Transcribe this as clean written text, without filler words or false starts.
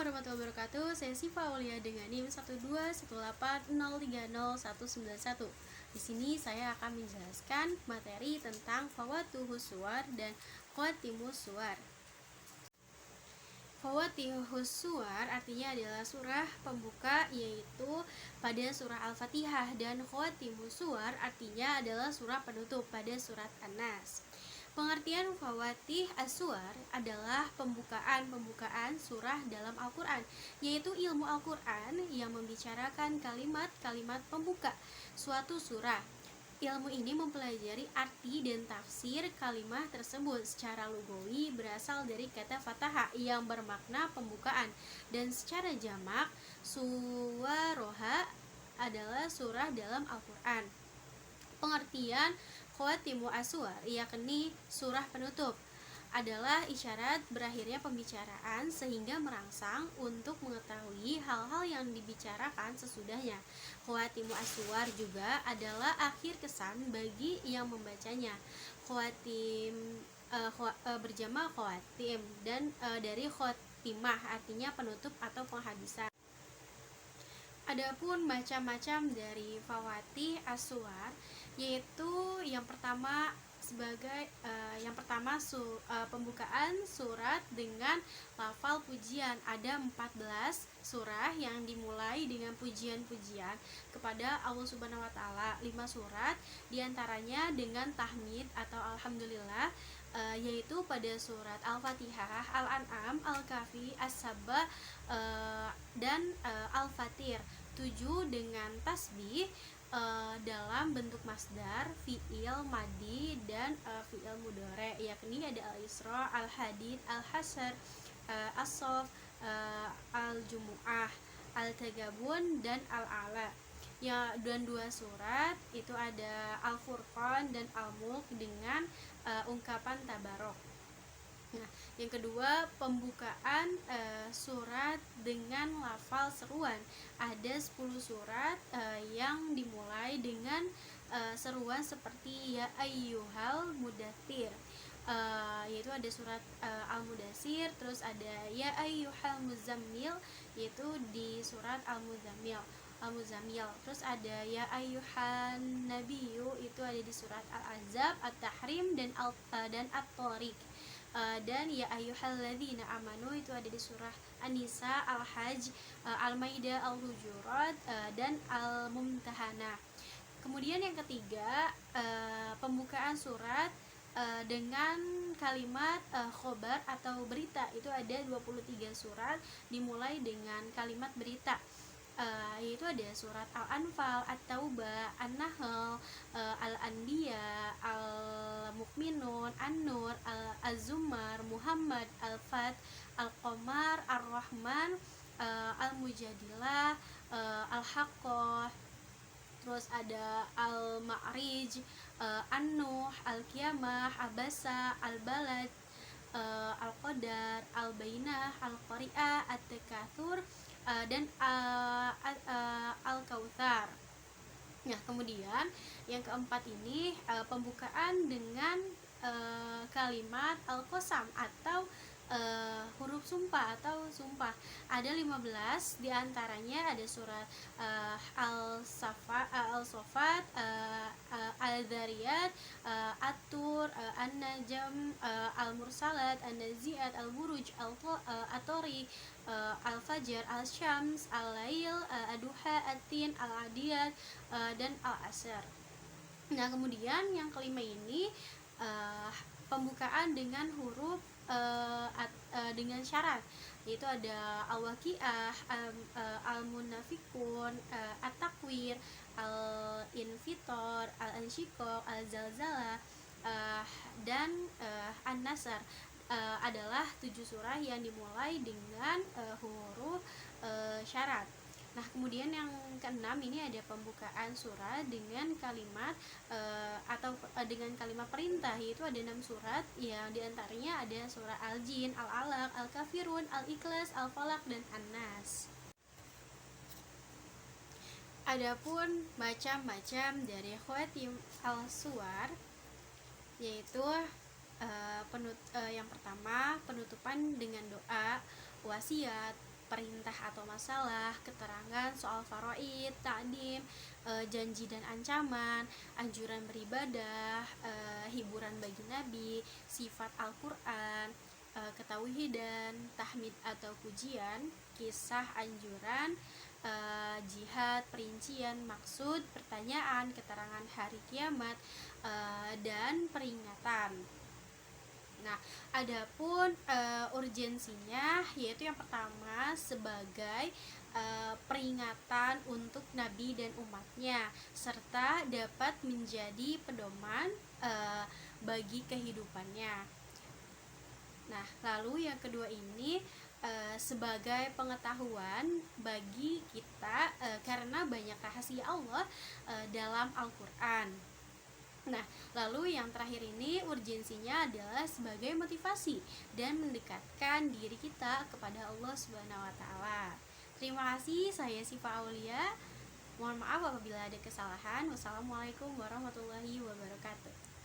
warahmatullahi wabarakatuh. Saya Siva Aulia dengan NIM 12180301991. Di sini saya akan menjelaskan materi tentang Fawatuhus Suwar dan Khawatimus Suwar. Fawatihus Suwar artinya adalah surah pembuka, yaitu pada surah Al-Fatihah, dan Khawatimus Suwar artinya adalah surah penutup pada surat An-Nas. Pengertian Fawatih As-Suwar adalah pembukaan surah dalam Al-Quran, yaitu ilmu Al-Quran yang membicarakan kalimat-kalimat pembuka suatu surah. Ilmu ini mempelajari arti dan tafsir kalimat tersebut. Secara lugawi berasal dari kata fataha yang bermakna pembukaan, dan secara jamak suwaroha adalah surah dalam Al-Quran. Pengertian Khawatimu As-Suwar, yakni surah penutup, adalah isyarat berakhirnya pembicaraan sehingga merangsang untuk mengetahui hal-hal yang dibicarakan sesudahnya. Khawatimu As-Suwar juga adalah akhir kesan bagi yang membacanya. Khawatim berjama khawatim, dan dari khotimah artinya penutup atau penghabisan. Adapun macam-macam dari Fawatih As-Suwar, yaitu yang pertama pembukaan surat dengan lafal pujian. Ada 14 surah yang dimulai dengan pujian-pujian kepada Allah Subhanahu wa taala. 5 surat diantaranya dengan tahmid atau alhamdulillah, yaitu pada surat Al-Fatihah, Al-An'am, Al-Kahfi, As-Sabbah, dan Al-Fatir. 7 dengan tasbih dalam bentuk masdar, fi'il madi, dan fi'il mudhari, yakni ada Al-Isra, Al-Hadid, Al-Hasyr, As-Saff, Al-Jumu'ah, Al-Tagabun, dan Al-A'la. Dan 2 surat itu ada Al-Furqan dan Al-Mulk dengan ungkapan tabarok. Nah, yang kedua, pembukaan surat dengan lafal seruan. Ada 10 surat yang dimulai dengan seruan seperti ya ayyuhal mudaththir, yaitu ada surat Al-Mudaththir, terus ada ya ayyuhal muzammil, yaitu di surat Al-Muzammil. Terus ada ya ayyuhan nabiyyu, itu ada di surat Al-Ahzab, At-Tahrim, dan At-Tariq. Dan ya ayyuhalladzina amanu itu ada di surah An-Nisa, Al-Hajj, Al-Maidah, Al-Hujurat, dan Al-Mumtahanah. Kemudian yang ketiga, pembukaan surat dengan kalimat khobar atau berita. Itu ada 23 surat dimulai dengan kalimat berita, yaitu ada surat Al-Anfal, At-Taubah, An-Nahl, Al-Anbiya, Al-Mu'minun, An-Nur, Az-Zumar, Muhammad, Al-Fat, Al-Qamar, Ar-Rahman, Al-Mujadilah, Al-Haqqah, terus ada Al-Ma'rij, An-Nuh, Al-Qiyamah, Abasa, Al-Balad, Al-Qadar, Al-Bainah, Al-Qari'ah, At-Takatsur, dan Al-Kautsar. Nah, kemudian yang keempat ini pembukaan dengan kalimat Al-Qasam atau huruf sumpah atau sumpah. Ada 15 diantaranya, ada surat Al-Safat, Al-Dzariyat, At-Tur, An-Najm, Al-Mursalat, An-Nazi'at, Al-Buruj, At-Tariq, Al-Fajr, Al-Syams, Al-Lail, Ad-Duha, At-Tin, Al-Adiyat, dan Al-Asr. Nah, kemudian yang kelima ini pembukaan dengan huruf dengan syarat, yaitu ada Al-Waqiah, Al-Munafikun, At-Takwir, Al-Infitor, Al-Ansyiqaq, Al-Zalzalah, dan An-Nasr. Adalah 7 surah yang dimulai dengan huruf syarat. Nah, kemudian yang keenam ini ada pembukaan surah dengan kalimat dengan kalimat perintah, yaitu ada 6 surat yang diantaranya ada surah Al-Jin, Al-Alaq, Al-Kafirun, Al-Ikhlas, Al-Falaq, dan An-Nas. Adapun macam-macam dari Khawatim Al-Suwar, yaitu yang pertama penutupan dengan doa, wasiat, perintah atau masalah, keterangan soal faraid, takdim, janji dan ancaman, anjuran beribadah, hiburan bagi Nabi, sifat Al-Quran, ketauhidan, tahmid atau pujian, kisah anjuran, jihad, perincian, maksud, pertanyaan, keterangan hari kiamat, dan peringatan. Nah, adapun urgensinya yaitu yang pertama sebagai peringatan untuk Nabi dan umatnya serta dapat menjadi pedoman bagi kehidupannya. Nah, lalu yang kedua ini sebagai pengetahuan bagi kita karena banyak rahasia Allah dalam Al-Qur'an. Nah, lalu yang terakhir ini urgensinya adalah sebagai motivasi dan mendekatkan diri kita kepada Allah Subhanahu wa taala. Terima kasih, saya Sifa Aulia. Mohon maaf apabila ada kesalahan. Wassalamualaikum warahmatullahi wabarakatuh.